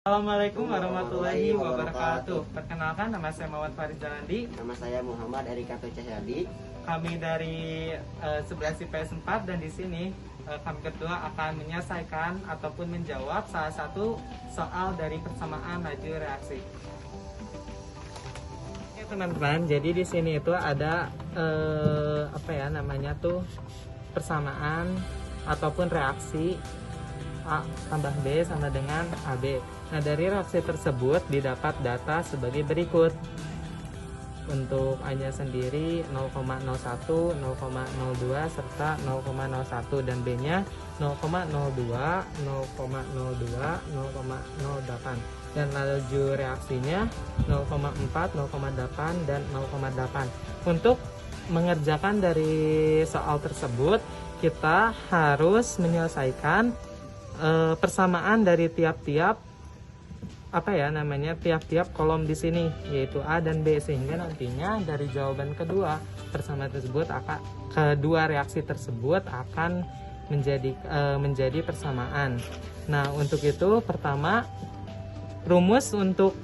Assalamualaikum warahmatullahi wabarakatuh. Perkenalkan, nama saya Muhammad Faris Jalandi. Nama saya Muhammad Erikato Cahyadi. Kami dari 11 IPS 4 dan di sini kami berdua akan menyelesaikan ataupun menjawab salah satu soal dari persamaan laju reaksi. Oke teman-teman, jadi di sini itu ada persamaan ataupun reaksi A tambah B sama dengan AB. Nah, dari reaksi tersebut didapat data sebagai berikut. Untuk A-nya sendiri 0,01, 0,02, serta 0,01 dan B-nya 0,02, 0,02, 0,08. Dan laju reaksinya 0,4, 0,8, dan 0,8. Untuk mengerjakan dari soal tersebut, kita harus menyelesaikan persamaan dari tiap-tiap kolom di sini, yaitu A dan B, sehingga nantinya dari jawaban kedua persamaan tersebut kedua reaksi tersebut akan menjadi persamaan. Nah, untuk itu pertama rumus untuk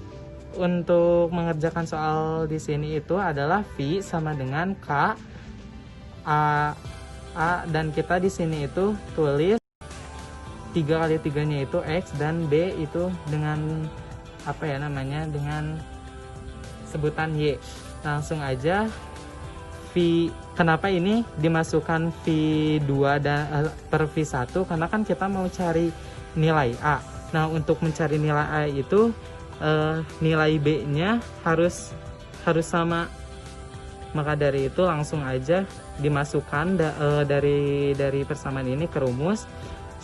mengerjakan soal di sini itu adalah V sama dengan K A dan kita di sini itu tulis 3 kali 3-nya itu X dan B itu dengan dengan sebutan Y. Langsung aja kenapa ini dimasukkan V2 dan per V1, karena kan kita mau cari nilai A. Nah, untuk mencari nilai A itu nilai B-nya harus sama. Maka dari itu langsung aja dimasukkan dari persamaan ini ke rumus.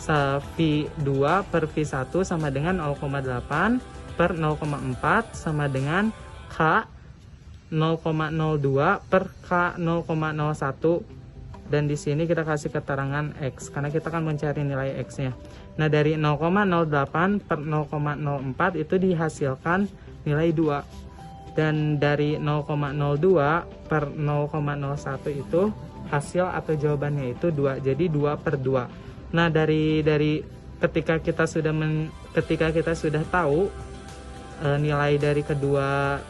V2 per V1 sama dengan 0,8 per 0,4 sama dengan K 0,02 per K 0,01, dan di sini kita kasih keterangan X karena kita akan mencari nilai X nya. Nah, dari 0,08 per 0,04 itu dihasilkan nilai 2, dan dari 0,02 per 0,01 itu hasil atau jawabannya itu 2, jadi 2 per 2. Nah, dari ketika kita sudah tahu nilai dari kedua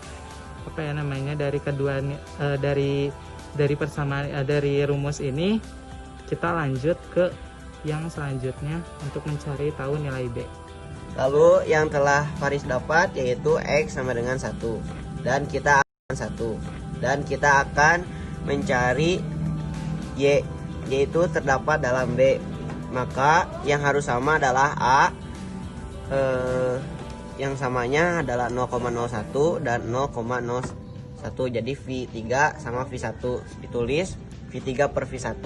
dari persamaan dari rumus ini, kita lanjut ke yang selanjutnya untuk mencari tahu nilai B. Lalu yang telah Faris dapat yaitu X sama dengan 1, dan kita akan 1, dan kita akan mencari Y, yaitu terdapat dalam B. Maka yang harus sama adalah A, yang samanya adalah 0,01 dan 0,01. Jadi V3 sama V1 ditulis V3 per V1.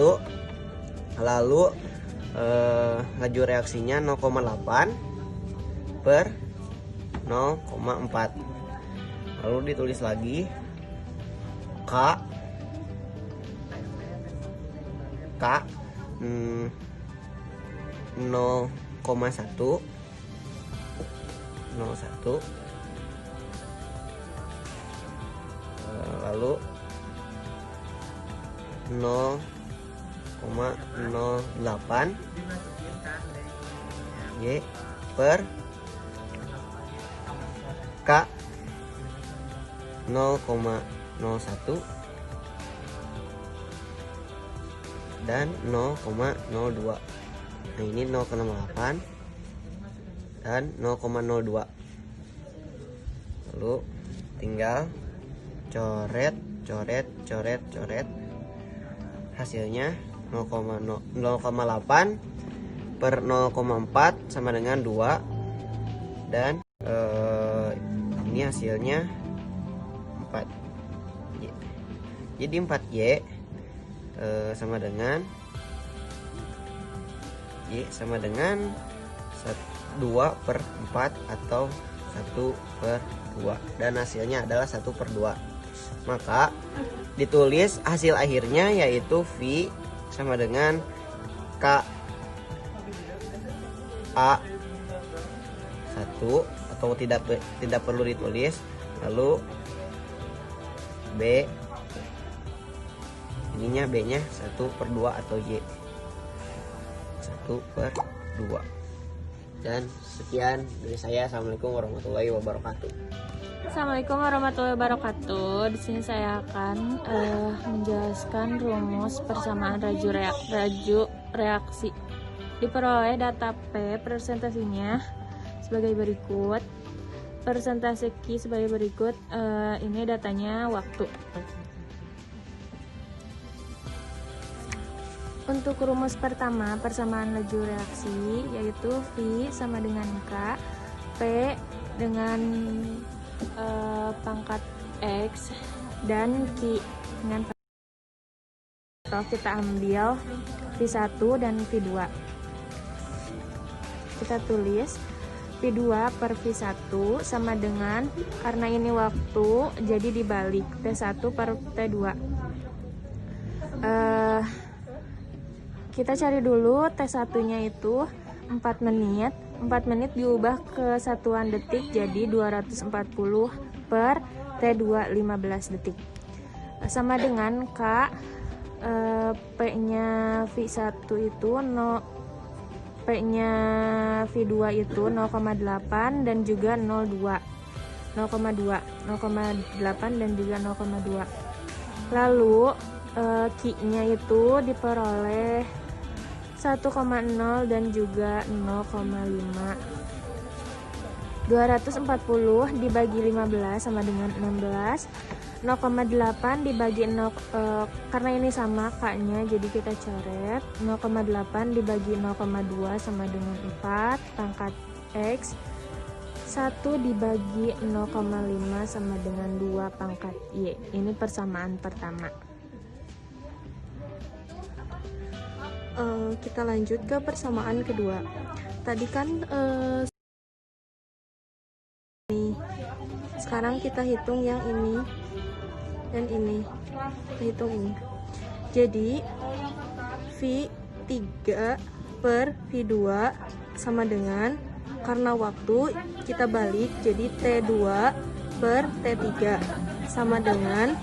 Lalu laju reaksinya 0,8 per 0,4. Lalu ditulis lagi K 0,1 lalu 0,08 Y per K 0,01 dan 0,02. Nah, ini 0,8 dan 0,02. Lalu tinggal coret hasilnya 0,8 per 0,4 sama dengan 2, dan ini hasilnya 4. Jadi 4Y sama dengan Y sama dengan 2 per 4 atau 1 per 2, dan hasilnya adalah 1 per 2. Maka ditulis hasil akhirnya yaitu V sama dengan K A 1, atau tidak perlu ditulis. Lalu B, ininya B nya 1 per 2 atau Y 1 per 2. Dan sekian dari saya. Assalamualaikum warahmatullahi wabarakatuh. Assalamualaikum warahmatullahi wabarakatuh. Di sini saya akan menjelaskan rumus persamaan raju reaksi. Diperoleh data P presentasinya sebagai berikut. Persentase Q sebagai berikut. Ini datanya waktu. Untuk rumus pertama persamaan laju reaksi yaitu V sama dengan K, P dengan pangkat X, dan Q dengan pangkat. Kita ambil V1 dan V2. Kita tulis V2 per V1 sama dengan, karena ini waktu jadi dibalik, T1 per T2. Kita cari dulu T1 nya itu 4 menit. 4 menit diubah ke satuan detik jadi 240 per T2 15 detik. Sama dengan K, P nya V1 itu P nya V2 itu 0,8 dan juga 0,2 0,8 dan juga 0,2. Lalu Q nya itu diperoleh 1,0 dan juga 0,5. 240 dibagi 15 sama dengan 16. 0,8 dibagi 0, karena ini sama K-nya jadi kita coret. 0,8 dibagi 0,2 sama dengan 4 pangkat X. 1 dibagi 0,5 sama dengan 2 pangkat Y. Ini persamaan pertama. Kita lanjut ke persamaan kedua. Tadi kan sekarang kita hitung yang ini dan ini. Kita hitung ini. Jadi V3 per V2 sama dengan, karena waktu kita balik jadi T2 per T3 sama dengan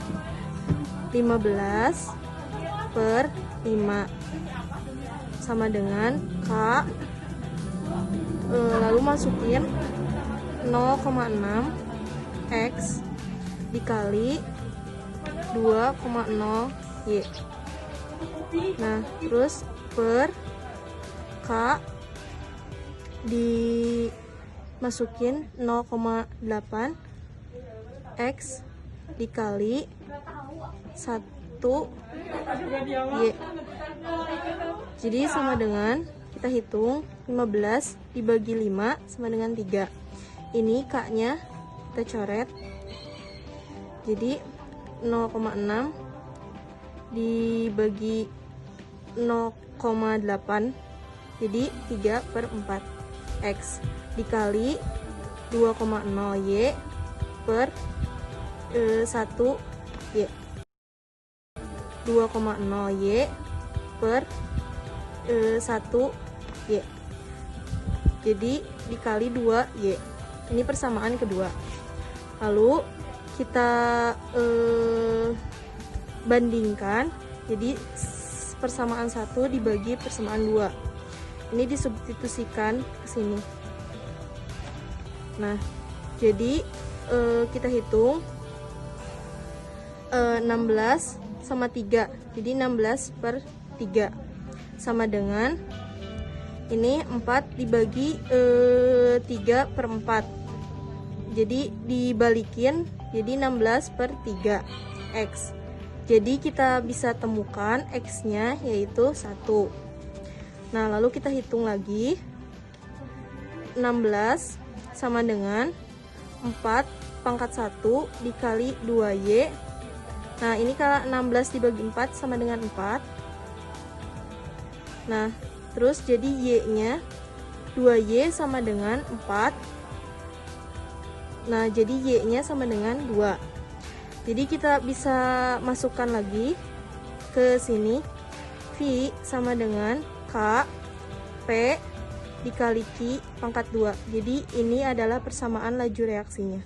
15 per 5 sama dengan K, lalu masukin 0,6 X dikali 2,0 Y. Nah, terus per K dimasukin 0,8 X dikali 1 Y. Jadi sama dengan, kita hitung 15 dibagi 5 sama dengan 3. Ini K-nya kita coret. Jadi 0,6 dibagi 0,8 jadi 3 per 4 X dikali 2,0 Y per 1 Y. 2,0 Y per 1 Y. Jadi dikali 2 Y. Ini persamaan kedua. Lalu kita bandingkan. Jadi persamaan 1 dibagi persamaan 2. Ini disubstitusikan ke sini. Nah, jadi kita hitung 16 sama 3. Jadi 16 per 3 sama dengan, ini 4 dibagi 3 per 4. Jadi dibalikin jadi 16 per 3 X. Jadi kita bisa temukan X nya yaitu 1. Nah, lalu kita hitung lagi. 16 sama dengan 4 pangkat 1 dikali 2Y. Nah, ini kalau 16 dibagi 4 sama dengan 4. Nah, terus jadi Y-nya 2Y sama dengan 4. Nah, jadi Y-nya sama dengan 2. Jadi kita bisa masukkan lagi ke sini. V sama dengan K, P dikali Q pangkat 2. Jadi ini adalah persamaan laju reaksinya.